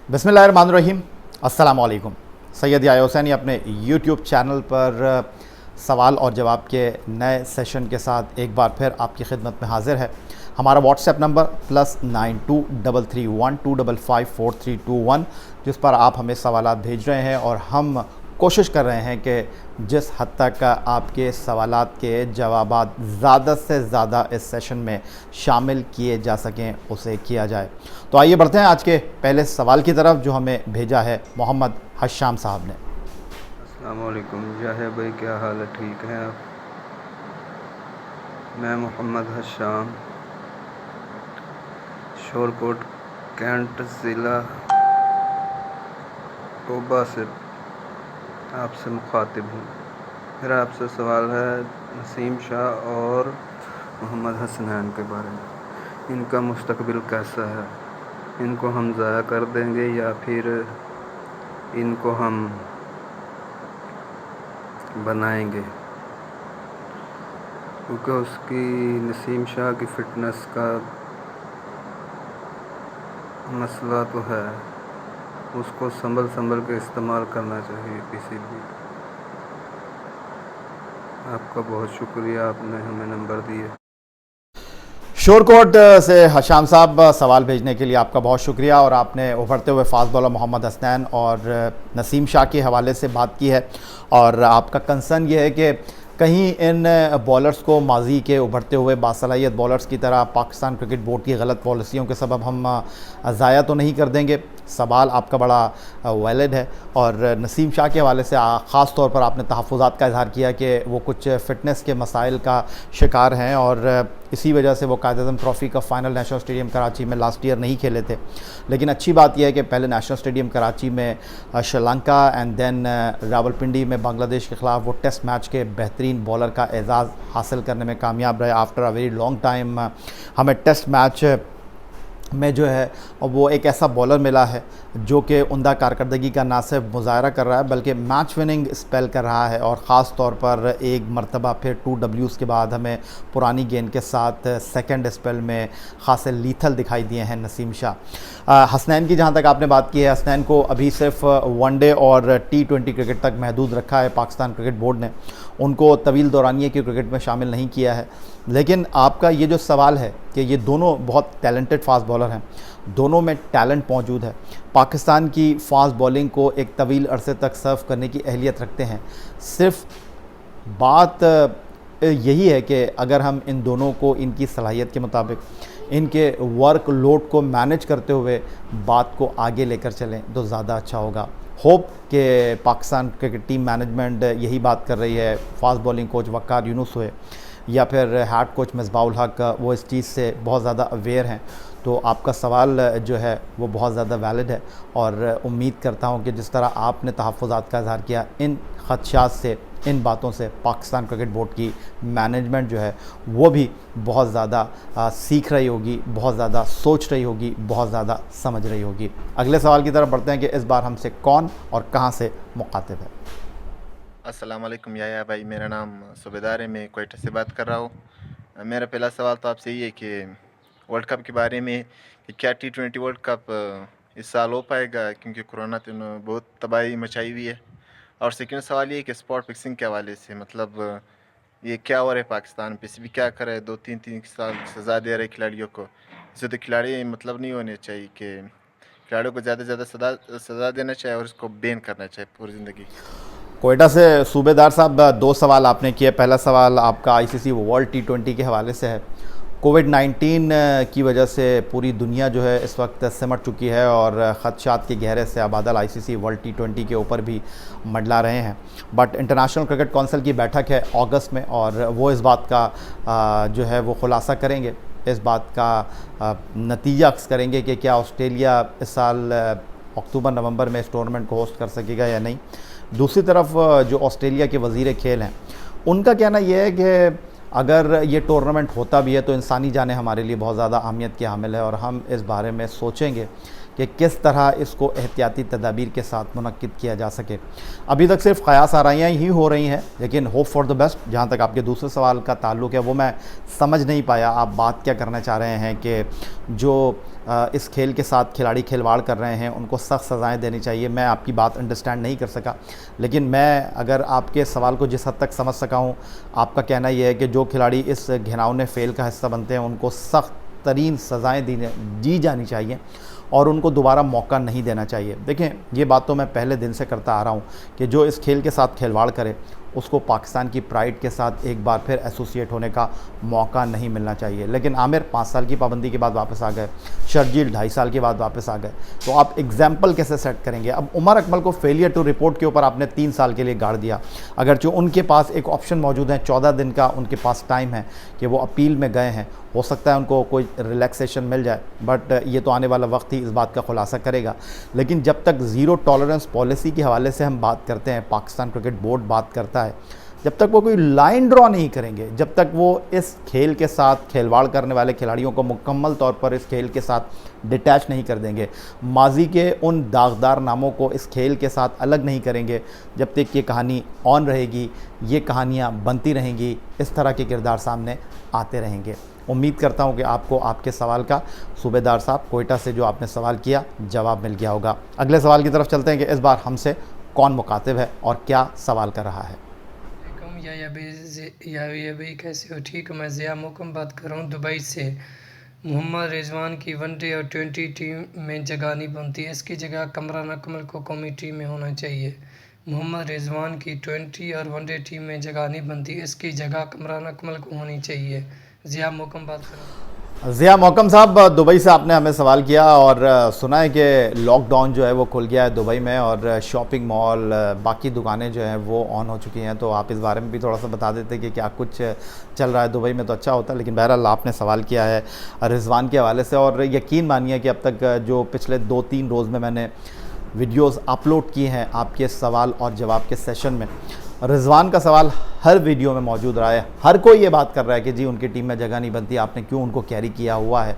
बिस्मिल्लाहिर्रहमानिर्रहीम। अस्सलाम वालेकुम। सैयद याह्या हुसैनी अपने यूट्यूब चैनल पर सवाल और जवाब के नए सेशन के साथ एक बार फिर आपकी खिदमत में हाज़िर है। हमारा व्हाट्सएप नंबर +923315554321 जिस पर आप हमें सवालात भेज रहे हैं और हम कोशिश कर रहे हैं कि जिस हद तक आपके सवालात के जवाबात ज़्यादा से ज़्यादा इस सेशन में शामिल किए जा सकें उसे किया जाए। तो आइए बढ़ते हैं आज के पहले सवाल की तरफ जो हमें भेजा है मोहम्मद हशाम साहब ने। अस्सलाम वालेकुम याह्या भाई, क्या हाल है? ठीक हैं आप? मैं मोहम्मद हशाम शोरकोट कैंट ज़िला टोबा से आपसे मुखातिब हूँ। मेरा आपसे सवाल है नसीम शाह और मोहम्मद हसनैन के बारे में। इनका मुस्तकबिल कैसा है? इनको हम ज़ाया कर देंगे या फिर इनको हम बनाएंगे? क्योंकि उसकी नसीम शाह की फ़िटनेस का मसला तो है, उसको संभल के इस्तेमाल करना चाहिए किसी भी। आपका बहुत शुक्रिया, आपने हमें नंबर दिए। शोरकोट से हशाम साहब सवाल भेजने के लिए आपका बहुत शुक्रिया। और आपने उभरते हुए फास्ट बॉलर मोहम्मद हसनैन और नसीम शाह के हवाले से बात की है और आपका कंसर्न ये है कि कहीं इन बॉलर्स को माजी के उभरते हुए बासलाहियत बॉलर्स की तरह पाकिस्तान क्रिकेट बोर्ड की गलत पॉलिसियों के सबब हम ज़ाया तो नहीं कर देंगे। सवाल आपका बड़ा वैलिड है और नसीम शाह के हवाले से ख़ास तौर पर आपने तहफ़्फ़ुज़ात का इज़हार किया कि वो कुछ फ़िटनेस के मसाइल का शिकार हैं और इसी वजह से वो कायद-ए-आज़म ट्रॉफ़ी का फ़ाइनल नेशनल स्टेडियम कराची में लास्ट ईयर नहीं खेले थे। लेकिन अच्छी बात यह है कि पहले नेशनल स्टेडियम कराची में श्रीलंका एंड देन रावलपिंडी में बांग्लादेश के ख़िलाफ़ वो टेस्ट मैच के बेहतरीन बॉलर का एज़ाज़ हासिल करने में कामयाब रहे। After a very long time हमें टेस्ट मैच में जो है वो एक ऐसा बॉलर मिला है जो कि उम्दा कारकर्दगी का ना सिर्फ मुज़ाहरा कर रहा है बल्कि मैच विनिंग स्पेल कर रहा है। और ख़ास तौर पर एक मरतबा फिर 2 Ws के बाद हमें पुरानी गेंद के साथ सेकंड स्पेल में ख़ासे लीथल दिखाई दिए हैं नसीम शाह। हसनैन की जहाँ तक आपने बात की है, हसनैन को अभी सिर्फ वनडे और T20 क्रिकेट तक महदूद रखा है पाकिस्तान क्रिकेट बोर्ड ने, उनको तवील दौरानिए की क्रिकेट में शामिल नहीं किया है। लेकिन आपका ये जो सवाल है कि ये दोनों बहुत टैलेंटेड फास्ट बॉलर हैं, दोनों में टैलेंट मौजूद है, पाकिस्तान की फास्ट बॉलिंग को एक तवील अरसे तक सर्व करने की अहलियत रखते हैं। सिर्फ बात यही है कि अगर हम इन दोनों को इनकी सलाहियत के मुताबिक इनके वर्क लोड को मैनेज करते हुए बात को आगे लेकर चलें तो ज़्यादा अच्छा होगा। होप कि पाकिस्तान क्रिकेट टीम मैनेजमेंट यही बात कर रही है, फास्ट बॉलिंग कोच वक़ार यूनुस हुए या फिर हेड कोच मिसबाउल हक, वो इस चीज़ से बहुत ज़्यादा अवेयर हैं। तो आपका सवाल जो है वो बहुत ज़्यादा वैलिड है और उम्मीद करता हूँ कि जिस तरह आपने तहफ़्फ़ुज़ात का इज़हार किया, इन ख़दशात से, इन बातों से पाकिस्तान क्रिकेट बोर्ड की मैनेजमेंट जो है वो भी बहुत ज़्यादा सीख रही होगी, बहुत ज़्यादा सोच रही होगी, बहुत ज़्यादा समझ रही होगी। अगले सवाल की तरफ बढ़ते हैं कि इस बार हमसे कौन और कहाँ से मुखातिब है। अस्सलाम वालेकुम याह्या भाई, मेरा नाम सूबेदार है, मैं क्वेटा से बात कर रहा हूँ। मेरा पहला सवाल तो आपसे ये है कि वर्ल्ड कप के बारे में कि क्या T20 वर्ल्ड कप इस साल हो पाएगा, क्योंकि कोरोना तो बहुत तबाही मचाई हुई है। और सेकंड सवाल ये है कि स्पॉट फिक्सिंग के हवाले से, मतलब ये क्या हो रहा है पाकिस्तान पे, भी क्या कर रहा है, 2-3 साल सज़ा दे रहे हैं खिलाड़ियों को। इससे तो खिलाड़ी मतलब नहीं होने चाहिए कि खिलाड़ियों को ज़्यादा से ज़्यादा सज़ा देना चाहिए और इसको बैन करना चाहिए पूरी ज़िंदगी। कोयटा से सूबेदार साहब, दो सवाल आपने किए। पहला सवाल आपका ICC वर्ल्ड T20 के हवाले से है। कोविड-19 की वजह से पूरी दुनिया जो है इस वक्त सिमट चुकी है और ख़दशात के गहरे से आबादल ICC वर्ल्ड T20 के ऊपर भी मंडला रहे हैं। बट इंटरनेशनल क्रिकेट काउंसिल की बैठक है अगस्त में और वो इस बात का जो है वो खुलासा करेंगे, इस बात का नतीजा अक्स करेंगे कि क्या ऑस्ट्रेलिया इस साल अक्टूबर-नवंबर में इस टूर्नामेंट को होस्ट कर सकेगा या नहीं। दूसरी तरफ जो ऑस्ट्रेलिया के वज़ीर खेल हैं, उनका कहना यह है कि अगर ये टूर्नामेंट होता भी है तो इंसानी जानें हमारे लिए बहुत ज़्यादा अहमियत की हामिल है और हम इस बारे में सोचेंगे कि किस तरह इसको एहतियाती तदाबीर के साथ मुनक्किद किया जा सके। अभी तक सिर्फ क़यास आराइयाँ ही हो रही हैं, लेकिन होप फॉर द बेस्ट। जहाँ तक आपके दूसरे सवाल का ताल्लुक़ है वो मैं समझ नहीं पाया, आप बात क्या करना चाह रहे हैं कि जो इस खेल के साथ खिलाड़ी खिलवाड़ कर रहे हैं उनको सख्त सज़ाएं देनी चाहिए। मैं आपकी बात अंडरस्टैंड नहीं कर सका, लेकिन मैं अगर आपके सवाल को जिस हद तक समझ सका हूँ, आपका कहना यह है कि जो खिलाड़ी इस घिनौने फेल का हिस्सा बनते हैं उनको सख्त तरीन सज़ाएँ दी जानी चाहिए और उनको दोबारा मौका नहीं देना चाहिए। देखें, ये बात तो मैं पहले दिन से करता आ रहा हूँ कि जो इस खेल के साथ खिलवाड़ करे उसको पाकिस्तान की प्राइड के साथ एक बार फिर एसोसिएट होने का मौका नहीं मिलना चाहिए। लेकिन आमिर 5 साल की पाबंदी के बाद वापस आ गए, शर्जील 2.5 साल के बाद वापस आ गए, तो आप एग्जाम्पल कैसे सेट करेंगे? अब उमर अकमल को फेलियर टू रिपोर्ट के ऊपर आपने 3 साल के लिए गाड़ दिया, अगर जो उनके पास एक ऑप्शन मौजूद है, 14 दिन का उनके पास टाइम है कि वो अपील में गए हैं, हो सकता है उनको कोई रिलैक्सेशन मिल जाए, बट ये तो आने वाला वक्त ही इस बात का खुलासा करेगा। लेकिन जब तक ज़ीरो टॉलरेंस पॉलिसी के हवाले से हम बात करते हैं, पाकिस्तान क्रिकेट बोर्ड बात करता है, जब तक वो कोई लाइन ड्रॉ नहीं करेंगे, जब तक वो इस खेल के साथ खिलवाड़ करने वाले खिलाड़ियों को मुकम्मल तौर पर इस खेल के साथ डिटैच नहीं कर देंगे, माजी के उन दागदार नामों को इस खेल के साथ अलग नहीं करेंगे, जब तक ये कहानी ऑन रहेगी, ये कहानियाँ बनती रहेंगी, इस तरह के किरदार सामने आते रहेंगे। उम्मीद करता हूँ कि आपको आपके सवाल का सूबेदार साहब कोयटा से जो आपने सवाल किया जवाब मिल गया होगा। अगले सवाल की तरफ चलते हैं कि इस बार हमसे कौन मुखातिब है और क्या सवाल कर रहा है। या भाई कैसे हो? ठीक, मैं ज़िया मोहकम बात कर रहा हूँ दुबई से। मोहम्मद रिजवान की वनडे और 20 टीम में जगह नहीं बनती, इसकी जगह कमरान अकमल को कौमी टीम में होना चाहिए। मोहम्मद रिजवान की 20 और वनडे टीम में जगह नहीं बनती, इसकी जगह कमरान अकमल को होनी चाहिए। ज़िया मोहकम बात कर रहा हूँ। ज़िया मोहकम साहब, दुबई से आपने हमें सवाल किया और सुना है कि लॉकडाउन जो है वो खुल गया है दुबई में और शॉपिंग मॉल, बाकी दुकानें जो हैं वो ऑन हो चुकी हैं, तो आप इस बारे में भी थोड़ा सा बता देते कि क्या कुछ चल रहा है दुबई में तो अच्छा होता। लेकिन बहरहाल आपने सवाल किया है रिजवान के हवाले से और यकीन मानिए कि अब तक जो पिछले 2-3 रोज़ में मैंने वीडियोज़ अपलोड किए हैं आपके सवाल और जवाब के सेशन में, रिजवान का सवाल हर वीडियो में मौजूद रहा है। हर कोई ये बात कर रहा है कि जी उनकी टीम में जगह नहीं बनती, आपने क्यों उनको कैरी किया हुआ है।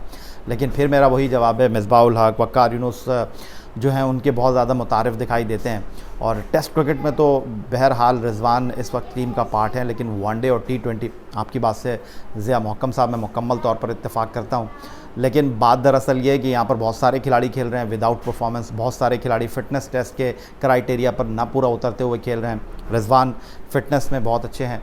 लेकिन फिर मेरा वही जवाब है, मिसबाह-उल हक, वक़ार यूनुस जो हैं उनके बहुत ज़्यादा मुतारिफ दिखाई देते हैं और टेस्ट क्रिकेट में तो बहरहाल रिजवान इस वक्त टीम का पार्ट है, लेकिन वनडे और T20 आपकी बात से ज़िया मोहकम साहब मैं मुकम्मल तौर पर इत्तेफाक करता हूँ। लेकिन बात दरअसल ये है कि यहाँ पर बहुत सारे खिलाड़ी खेल रहे हैं विदाउट परफॉर्मेंस, बहुत सारे खिलाड़ी फ़िटनेस टेस्ट के क्राइटेरिया पर ना पूरा उतरते हुए खेल रहे हैं। रिजवान फ़िटनेस में बहुत अच्छे हैं,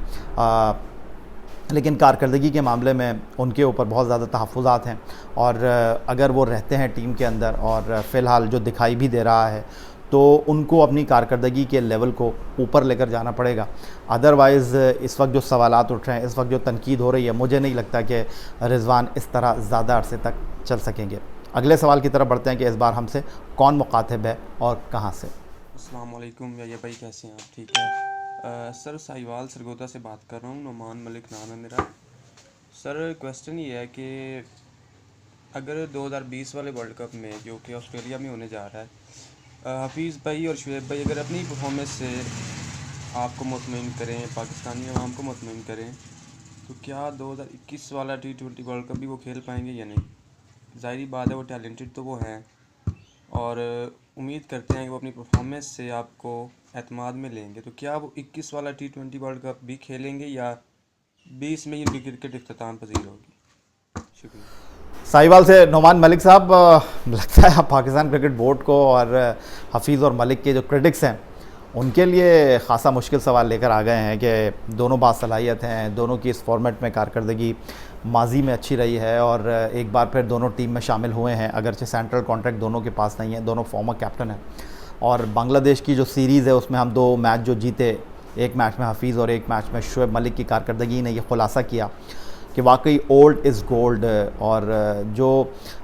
लेकिन कारकर्दगी के मामले में उनके ऊपर बहुत ज़्यादा तहफ़्फ़ुज़ात हैं और अगर वो रहते हैं टीम के अंदर और फ़िलहाल जो दिखाई भी दे रहा है तो उनको अपनी कारकर्दगी के लेवल को ऊपर लेकर जाना पड़ेगा। अदरवाइज़ इस वक्त जो सवालात उठ रहे हैं, इस वक्त जो तनकीद हो रही है, मुझे नहीं लगता कि रिजवान इस तरह ज़्यादा अरसे तक चल सकेंगे। अगले सवाल की तरफ बढ़ते हैं कि इस बार हमसे कौन मुखातिब है और कहाँ से। अस्सलाम वालेकुम या भाई, कैसे हैं आप? ठीक है सर, साहिवाल सरगोदा से बात कर रहा हूँ, नुमान मलिक नाम है मेरा। सर क्वेश्चन ये है कि अगर 2020 वाले वर्ल्ड कप में जो कि ऑस्ट्रेलिया में होने जा रहा है, हफीज़ भाई और शुएब भाई अगर अपनी परफॉर्मेंस से आपको मुतमईन करें, पाकिस्तानी अवाम को मुतमईन करें, तो क्या 2021 वाला T20 वर्ल्ड कप भी वो खेल पाएंगे या नहीं? ज़ाहिरी बात है वो टैलेंटेड तो वो हैं और उम्मीद करते हैं कि वो अपनी परफॉर्मेंस से आपको एतमाद में लेंगे, तो क्या वो 21 वाला T20 वर्ल्ड कप भी खेलेंगे या 20 में इनकी क्रिकेट इख्तिताम पजीर होगी? शुक्रिया। साहिवाल से नुमान मलिक साहब, लगता है पाकिस्तान क्रिकेट बोर्ड को और हफीज़ और मलिक के जो क्रिटिक्स हैं उनके लिए ख़ासा मुश्किल सवाल लेकर आ गए हैं कि दोनों बासलाहियत हैं, दोनों की इस फॉर्मेट में कारकर्दगी माजी में अच्छी रही है और एक बार फिर दोनों टीम में शामिल हुए हैं, अगरचे सेंट्रल कॉन्ट्रैक्ट दोनों के पास नहीं है, दोनों फॉर्मर कैप्टन हैं। और बांग्लादेश की जो सीरीज़ है उसमें हम 2 मैच जो जीते, एक मैच में हफीज़ और एक मैच में शुएब मलिक की कारकर्दगी ने यह खुलासा किया कि वाकई ओल्ड इज़ गोल्ड और जो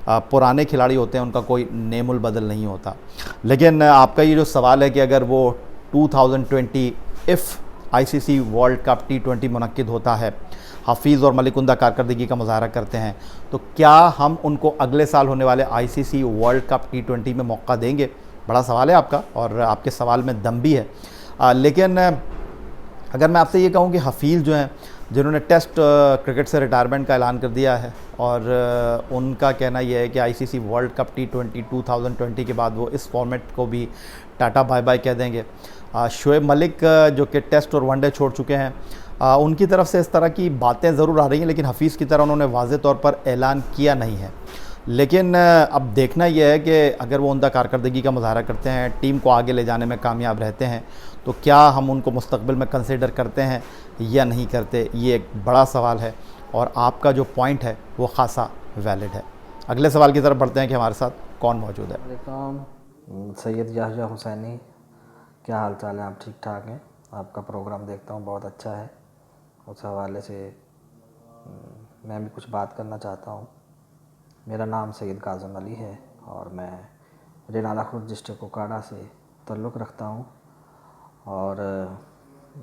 पुराने खिलाड़ी होते हैं उनका कोई नेमुल बदल नहीं होता। लेकिन आपका ये जो सवाल है कि अगर वो 2020 if ICC world cup T20 मुनक्किद होता है, हफीज़ और मलिक उमदा कारकर्दगी का मुजाहरा करते हैं, तो क्या हम उनको अगले साल होने वाले ICC वर्ल्ड कप T20 में मौका देंगे? बड़ा सवाल है आपका और आपके सवाल में दम भी है। लेकिन अगर मैं आपसे ये कहूँ कि हफीज़ जो हैं, जिन्होंने टेस्ट क्रिकेट से रिटायरमेंट का ऐलान कर दिया है और उनका कहना यह है कि ICC वर्ल्ड कप T20 2020 के बाद वो इस फॉर्मेट को भी टाटा बाय बाय कह देंगे। शुएब मलिक जो कि टेस्ट और वनडे छोड़ चुके हैं, उनकी तरफ से इस तरह की बातें ज़रूर आ रही हैं, लेकिन हफीज़ की तरह उन्होंने वाज़े तौर पर ऐलान किया नहीं है। लेकिन अब देखना यह है कि अगर वो उनका कारकर्दगी का मुजाहरा करते हैं, टीम को आगे ले जाने में कामयाब रहते हैं, तो क्या हम उनको मुस्तकबिल में कंसिडर करते हैं या नहीं करते, ये एक बड़ा सवाल है। और आपका जो पॉइंट है वो ख़ासा वैलिड है। अगले सवाल की तरफ बढ़ते हैं कि हमारे साथ कौन मौजूद है। वालेकुम, सैयद याहया हुसैनी, क्या हाल चाल है? आप ठीक ठाक हैं? आपका प्रोग्राम देखता हूँ, बहुत अच्छा है। उस हवाले से मैं भी कुछ बात करना चाहता हूँ। मेरा नाम सैयद काज़म अली है और मैं रेनाला खुर्द डिस्ट्रिक्ट कोकाड़ा से ताल्लुक़ रखता हूँ और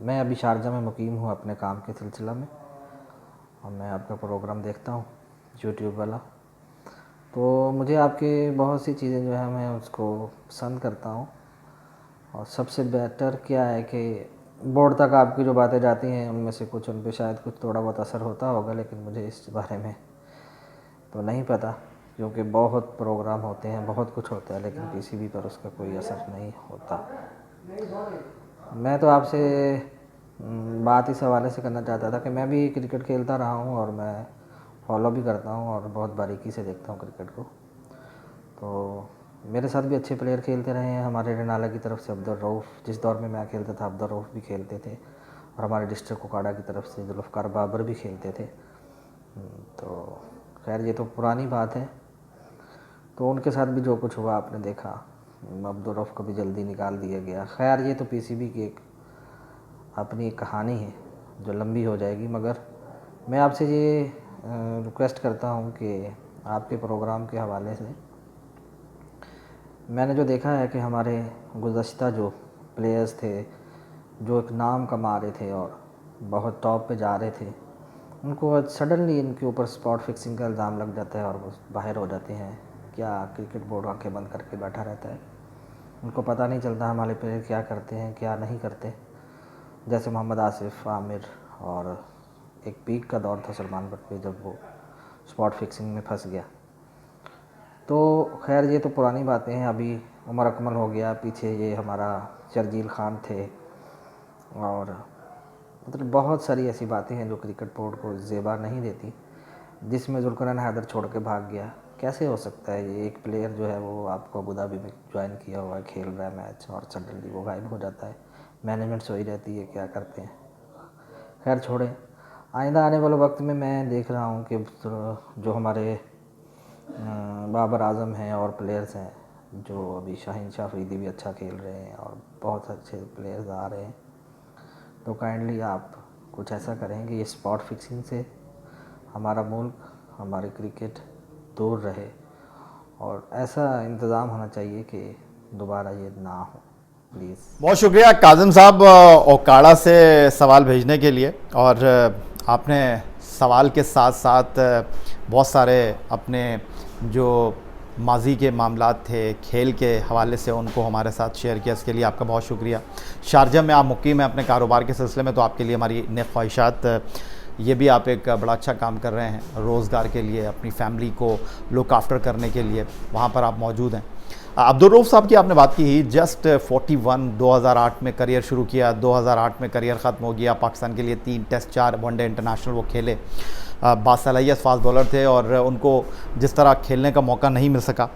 मैं अभी शारजा में मुकीम हूँ अपने काम के सिलसिला में, और मैं आपका प्रोग्राम देखता हूँ यूट्यूब वाला। तो मुझे आपके बहुत सी चीज़ें जो है मैं उसको पसंद करता हूँ, और सबसे बेहतर क्या है कि बोर्ड तक आपकी जो बातें जाती हैं उनमें से कुछ उन पे शायद कुछ थोड़ा बहुत असर होता होगा, लेकिन मुझे इस बारे में तो नहीं पता, क्योंकि बहुत प्रोग्राम होते हैं, बहुत कुछ होता है, लेकिन पीसीबी पर उसका कोई असर नहीं होता। मैं तो आपसे बात इस हवाले से करना चाहता था कि मैं भी क्रिकेट खेलता रहा हूँ और मैं फॉलो भी करता हूँ और बहुत बारीकी से देखता हूँ क्रिकेट को। तो मेरे साथ भी अच्छे प्लेयर खेलते रहे हैं। हमारे रेनाला की तरफ से अब्दुल रऊफ़, जिस दौर में मैं खेलता था अब्दुल रऊफ़ भी खेलते थे, और हमारे डिस्ट्रिक्ट कोकाड़ा की तरफ से जुल्फ़कार बाबर भी खेलते थे। तो खैर ये तो पुरानी बात है। तो उनके साथ भी जो कुछ हुआ आपने देखा, अब्दुल रऊफ़ को भी जल्दी निकाल दिया गया। खैर ये तो पीसीबी की एक अपनी एक कहानी है जो लंबी हो जाएगी, मगर मैं आपसे ये रिक्वेस्ट करता हूँ कि आपके प्रोग्राम के हवाले से मैंने जो देखा है कि हमारे गुज़श्ता जो प्लेयर्स थे, जो एक नाम कमा रहे थे और बहुत टॉप पे जा रहे थे, उनको सडनली इनके ऊपर स्पॉट फिक्सिंग का इल्ज़ाम लग जाता है और वो बाहर हो जाते हैं। क्या क्रिकेट बोर्ड आंखें बंद करके बैठा रहता है? उनको पता नहीं चलता हमारे प्लेयर क्या करते हैं क्या नहीं करते। जैसे मोहम्मद आसिफ, आमिर, और एक पीक का दौर था सलमान बट पे जब वो स्पॉट फिक्सिंग में फंस गया। तो खैर ये तो पुरानी बातें हैं। अभी उमर अकमल हो गया, पीछे ये हमारा शर्जील खान थे, और मतलब बहुत सारी ऐसी बातें हैं जो क्रिकेट बोर्ड को ज़ेबा नहीं देती, जिसमें जुल्करन हैदर छोड़ के भाग गया। कैसे हो सकता है ये? एक प्लेयर जो है वो आपको अबू धाबी में ज्वाइन किया हुआ है, खेल रहा है मैच, और सडनली वो गायब हो जाता है। मैनेजमेंट सोई रहती है, क्या करते हैं। खैर छोड़ें। आइंदा आने वाले वक्त में मैं देख रहा हूँ कि जो हमारे बाबर आजम हैं और प्लेयर्स हैं, जो अभी शाहीन शाह अफरीदी भी अच्छा खेल रहे हैं और बहुत अच्छे प्लेयर्स आ रहे हैं, तो काइंडली आप कुछ ऐसा करें कि ये स्पॉट फिक्सिंग से हमारा मुल्क, हमारी क्रिकेट दूर रहे, और ऐसा इंतज़ाम होना चाहिए कि दोबारा ये ना हो, प्लीज़। बहुत शुक्रिया काज़म साहब ओकाड़ा से सवाल भेजने के लिए। और आपने सवाल के साथ साथ बहुत सारे अपने जो माजी के मामलात थे खेल के हवाले से उनको हमारे साथ शेयर किया, इसके लिए आपका बहुत शुक्रिया। शारजा में आप मुकीम हैं अपने कारोबार के सिलसिले में, तो आपके लिए हमारी नेक ख्वाहिशात। ये भी आप एक बड़ा अच्छा काम कर रहे हैं रोज़गार के लिए, अपनी फैमिली को लुक आफ्टर करने के लिए वहाँ पर आप मौजूद हैं। अब्दुल रऊफ़ साहब की आपने बात की ही, जस्ट 41, 2008 में करियर शुरू किया, 2008 में करियर ख़त्म हो गया। पाकिस्तान के लिए 3 टेस्ट 4 वनडे इंटरनेशनल वो खेले। बासलाहियत फास्ट बॉलर थे और उनको जिस तरह खेलने का मौका नहीं मिल सका।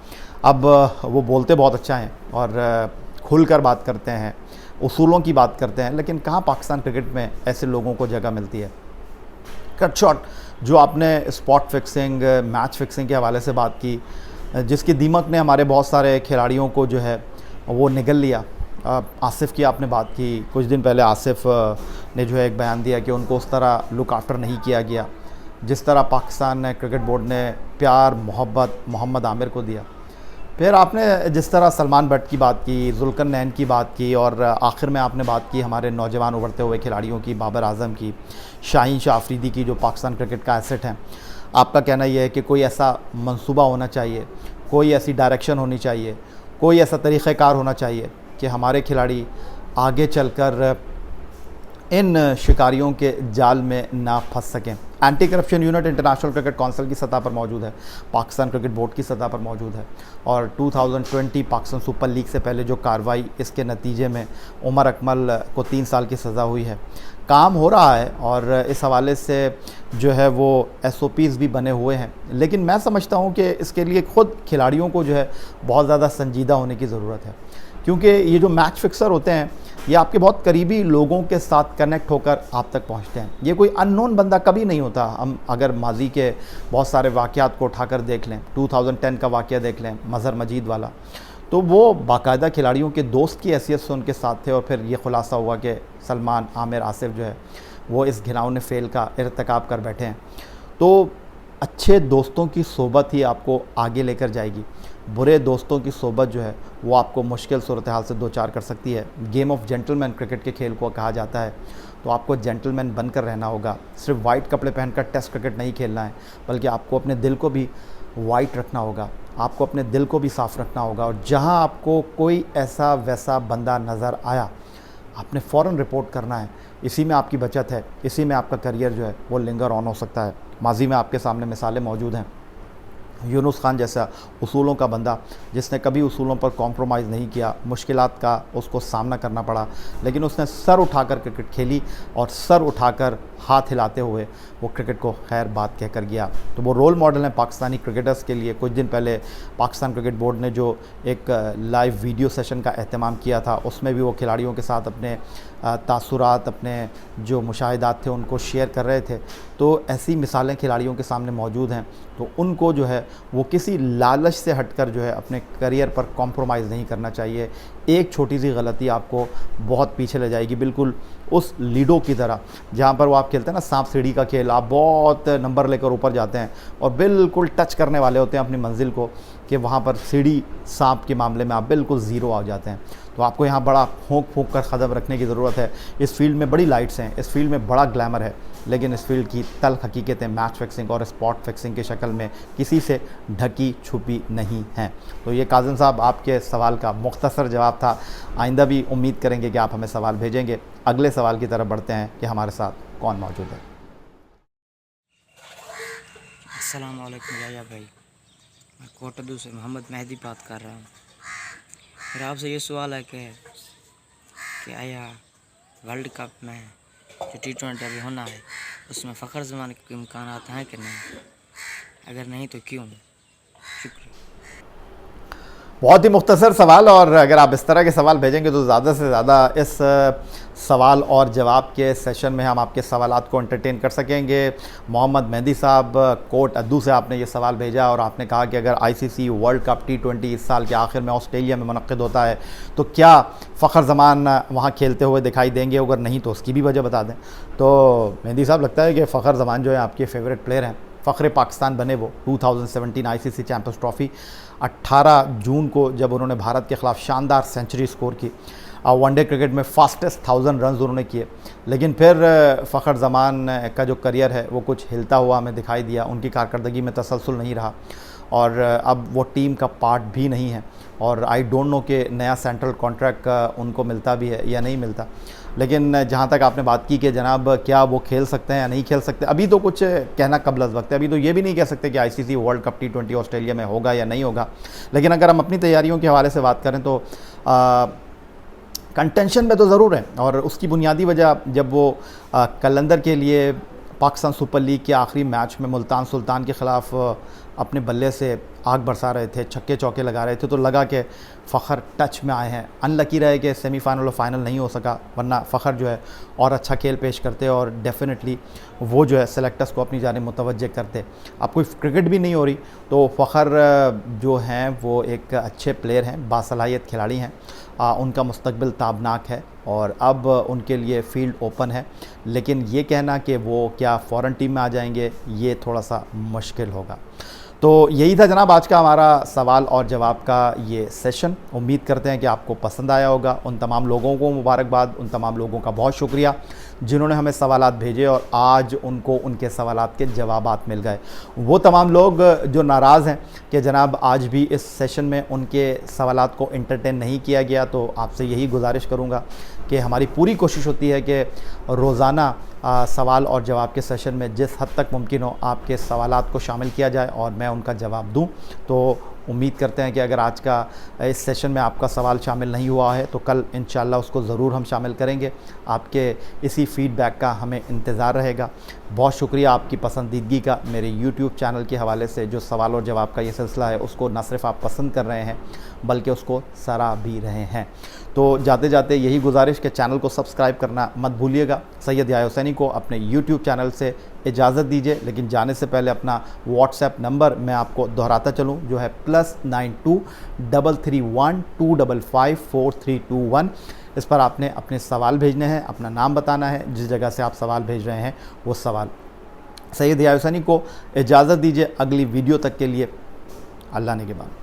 अब वो बोलते बहुत अच्छा हैं और खुल कर बात करते हैं, उसूलों की बात करते हैं, लेकिन कहाँ पाकिस्तान क्रिकेट में ऐसे लोगों को जगह मिलती है। कट शॉट जो आपने स्पॉट फिक्सिंग, मैच फिक्सिंग के हवाले से बात की, जिसकी दीमक ने हमारे बहुत सारे खिलाड़ियों को जो है वो निगल लिया। आसिफ की आपने बात की, कुछ दिन पहले आसिफ ने जो है एक बयान दिया कि उनको उस तरह लुक आफ्टर नहीं किया गया जिस तरह पाकिस्तान क्रिकेट बोर्ड ने प्यार मोहब्बत मोहम्मद आमिर को दिया। फिर आपने जिस तरह सलमान बट की बात की, जुल्करनैन की बात की, और आखिर में आपने बात की हमारे नौजवान उभरते हुए खिलाड़ियों की, बाबर आजम की, शाहीन शाह अफरीदी की, जो पाकिस्तान क्रिकेट का एसेट हैं। आपका कहना यह है कि कोई ऐसा मंसूबा होना चाहिए, कोई ऐसी डायरेक्शन होनी चाहिए, कोई ऐसा तरीक़ाकार होना चाहिए कि हमारे खिलाड़ी आगे चलकर इन शिकारियों के जाल में ना फंस सकें। Anti corruption unit international cricket council की सतह पर मौजूद है, पाकिस्तान क्रिकेट बोर्ड की सतह पर मौजूद है, और 2020 पाकिस्तान सुपर लीग से पहले जो कार्रवाई, इसके नतीजे में उमर अकमल को 3 साल की सज़ा हुई है। काम हो रहा है और इस हवाले से जो है वो SOPs भी बने हुए हैं, लेकिन मैं समझता हूँ कि इसके लिए ख़ुद खिलाड़ियों को जो है बहुत ज़्यादा संजीदा होने की ज़रूरत है, क्योंकि ये जो मैच फिक्सर होते हैं ये आपके बहुत करीबी लोगों के साथ कनेक्ट होकर आप तक पहुंचते हैं। ये कोई अननोन बंदा कभी नहीं होता। हम अगर माजी के बहुत सारे वाक़यात को उठाकर देख लें, 2010 का वाक़या देख लें, मज़हर मजीद वाला, तो वो बाकायदा खिलाड़ियों के दोस्त की हैसियत से उनके साथ थे और फिर ये खुलासा हुआ कि सलमान, आमिर, आसिफ जो है वो इस घिनौने फ़ेल का इर्तिकाब कर बैठे हैं। तो अच्छे दोस्तों की सोबत ही आपको आगे लेकर जाएगी, बुरे दोस्तों की सोबत जो है वो आपको मुश्किल सूरत हाल से दो चार कर सकती है। गेम ऑफ जेंटलमैन क्रिकेट के खेल को कहा जाता है, तो आपको जेंटलमैन बनकर रहना होगा। सिर्फ वाइट कपड़े पहनकर टेस्ट क्रिकेट नहीं खेलना है, बल्कि आपको अपने दिल को भी वाइट रखना होगा, आपको अपने दिल को भी साफ़ रखना होगा। और जहां आपको कोई ऐसा वैसा बंदा नज़र आया, आपने फ़ौरन रिपोर्ट करना है। इसी में आपकी बचत है, इसी में आपका करियर जो है वो लिंगर ऑन हो सकता है। माजी में आपके सामने मिसालें मौजूद हैं। यूनुस खान जैसा उसूलों का बंदा जिसने कभी उसूलों पर कॉम्प्रोमाइज़ नहीं किया, मुश्किलात का उसको सामना करना पड़ा, लेकिन उसने सर उठाकर क्रिकेट खेली और सर उठाकर हाथ हिलाते हुए वो क्रिकेट को खैर बात कहकर गया। तो वो रोल मॉडल हैं पाकिस्तानी क्रिकेटर्स के लिए। कुछ दिन पहले पाकिस्तान क्रिकेट बोर्ड ने जो एक लाइव वीडियो सेशन का एहतमाम किया था, उसमें भी वो खिलाड़ियों के साथ अपने तासुरात, अपने जो मुशाहिदात थे उनको शेयर कर रहे थे। तो ऐसी मिसालें खिलाड़ियों के सामने मौजूद हैं, तो उनको जो है वो किसी लालच से हटकर जो है अपने करियर पर कॉम्प्रोमाइज़ नहीं करना चाहिए। एक छोटी सी गलती आपको बहुत पीछे ले जाएगी, बिल्कुल उस लीडो की तरह, जहाँ पर वो आप खेलते हैं ना सांप सीढ़ी का खेल। आप बहुत नंबर लेकर ऊपर जाते हैं और बिल्कुल टच करने वाले होते हैं अपनी मंजिल को, कि वहाँ पर सीढ़ी सांप के मामले में आप बिल्कुल ज़ीरो आ जाते हैं। तो आपको यहाँ बड़ा फूंक कर कदम रखने की ज़रूरत है। इस फील्ड में बड़ी लाइट्स हैं, इस फील्ड में बड़ा ग्लैमर है, लेकिन इस फील्ड की तल्ख हकीकतें मैच फिक्सिंग और स्पॉट फिक्सिंग की शक्ल में किसी से ढकी छुपी नहीं हैं। तो ये काज़म साहब आपके सवाल का मुख्तसर जवाब था। आइंदा भी उम्मीद करेंगे कि आप हमें सवाल भेजेंगे। अगले सवाल की तरफ बढ़ते हैं कि हमारे साथ कौन मौजूद है। अस्सलाम वालेकुम याया भाई, मैं कोटदू से मोहम्मद मेहदी बात कर रहा हूँ। मेरा आपसे ये सवाल है कि आया वर्ल्ड कप में जो T20 अभी होना है उसमें फ़खर ज़मान के इम्कान हैं कि नहीं? अगर नहीं तो क्यों? शुक्रिया। बहुत ही मुख्तसर सवाल, और अगर आप इस तरह के सवाल भेजेंगे तो ज़्यादा से ज़्यादा इस सवाल और जवाब के सेशन में हम आपके सवालात को एंटरटेन कर सकेंगे। मोहम्मद मेहदी साहब, कोट अद्दू से आपने ये सवाल भेजा और आपने कहा कि अगर ICC वर्ल्ड कप T20 इस साल के आखिर में ऑस्ट्रेलिया में मुनक्किद होता है तो क्या फ़खर ज़मान वहाँ खेलते हुए दिखाई देंगे? अगर नहीं तो उसकी भी वजह बता दें। तो मेहदी साहब, लगता है कि फ़खर ज़मान जो है आपके फेवरेट प्लेयर हैं, फ़ख्र पाकिस्तान बने वो। 2017 ICC चैम्पियंस ट्रॉफ़ी 18 जून को जब उन्होंने भारत के ख़िलाफ़ शानदार सेंचुरी स्कोर की, वनडे क्रिकेट में फास्टेस्ट 1000 रन उन्होंने किए, लेकिन फिर फ़खर ज़मान का जो करियर है वो कुछ हिलता हुआ हमें दिखाई दिया। उनकी कारकर्दगी में तसलसल नहीं रहा और अब वो टीम का पार्ट भी नहीं है। और आई डोंट नो कि नया सेंट्रल कॉन्ट्रैक्ट उनको मिलता भी है या नहीं मिलता। लेकिन जहाँ तक आपने बात की कि जनाब क्या वो खेल सकते हैं या नहीं खेल सकते, अभी तो कुछ कहना कबल वक्त है। अभी तो ये भी नहीं कह सकते कि ICC world cup T20 Australia में होगा या नहीं होगा। लेकिन अगर हम अपनी तैयारियों के हवाले से बात करें तो कंटेंशन में तो ज़रूर है। और उसकी बुनियादी वजह, जब वो कलंदर के लिए पाकिस्तान सुपर लीग के आखिरी मैच में मुल्तान सुल्तान के ख़िलाफ़ अपने बल्ले से आग बरसा रहे थे, छक्के चौके लगा रहे थे, तो लगा कि फ़खर टच में आए हैं। अनलकी रहे कि सेमीफ़ाइनल और फाइनल नहीं हो सका, वरना फ़खर जो है और अच्छा खेल पेश करते और डेफिनेटली वो जो है सेलेक्टर्स को अपनी जानिब मुतवज्जे करते। अब कोई क्रिकेट भी नहीं हो रही तो फ़खर जो हैं वो एक अच्छे प्लेयर हैं, बासलाहियत खिलाड़ी हैं, उनका मुस्तकबिल ताबनाक है और अब उनके लिए फ़ील्ड ओपन है। लेकिन ये कहना कि वो क्या फ़ौरन टीम में आ जाएंगे, ये थोड़ा सा मुश्किल होगा। तो यही था जनाब आज का हमारा सवाल और जवाब का ये सेशन। उम्मीद करते हैं कि आपको पसंद आया होगा। उन तमाम लोगों को मुबारकबाद, उन तमाम लोगों का बहुत शुक्रिया जिन्होंने हमें सवालात भेजे और आज उनको उनके सवालात के जवाबात मिल गए। वो तमाम लोग जो नाराज़ हैं कि जनाब आज भी इस सेशन में उनके सवालात को एंटरटेन नहीं किया गया, तो आपसे यही गुजारिश करूँगा कि हमारी पूरी कोशिश होती है कि रोज़ाना सवाल और जवाब के सेशन में जिस हद तक मुमकिन हो आपके सवालात को शामिल किया जाए और मैं उनका जवाब दूं। तो उम्मीद करते हैं कि अगर आज का इस सेशन में आपका सवाल शामिल नहीं हुआ है तो कल इंशाल्लाह उसको ज़रूर हम शामिल करेंगे। आपके इसी फीडबैक का हमें इंतज़ार रहेगा। बहुत शुक्रिया आपकी पसंदीदगी का। मेरे YouTube चैनल के हवाले से जो सवाल और जवाब का ये सिलसिला है उसको न सिर्फ आप पसंद कर रहे हैं बल्कि उसको सराह भी रहे हैं। तो जाते जाते यही गुजारिश कि चैनल को सब्सक्राइब करना मत भूलिएगा। सैयद याह्या हुसैनी को अपने YouTube चैनल से इजाज़त दीजिए, लेकिन जाने से पहले अपना व्हाट्सएप नंबर मैं आपको दोहराता चलूँ, जो है +92 331 255 4321। इस पर आपने अपने सवाल भेजने हैं, अपना नाम बताना है, जिस जगह से आप सवाल भेज रहे हैं वो सवाल। सैयद याह्या हुसैनी को इजाज़त दीजिए। अगली वीडियो तक के लिए अल्लाह ने के बाद।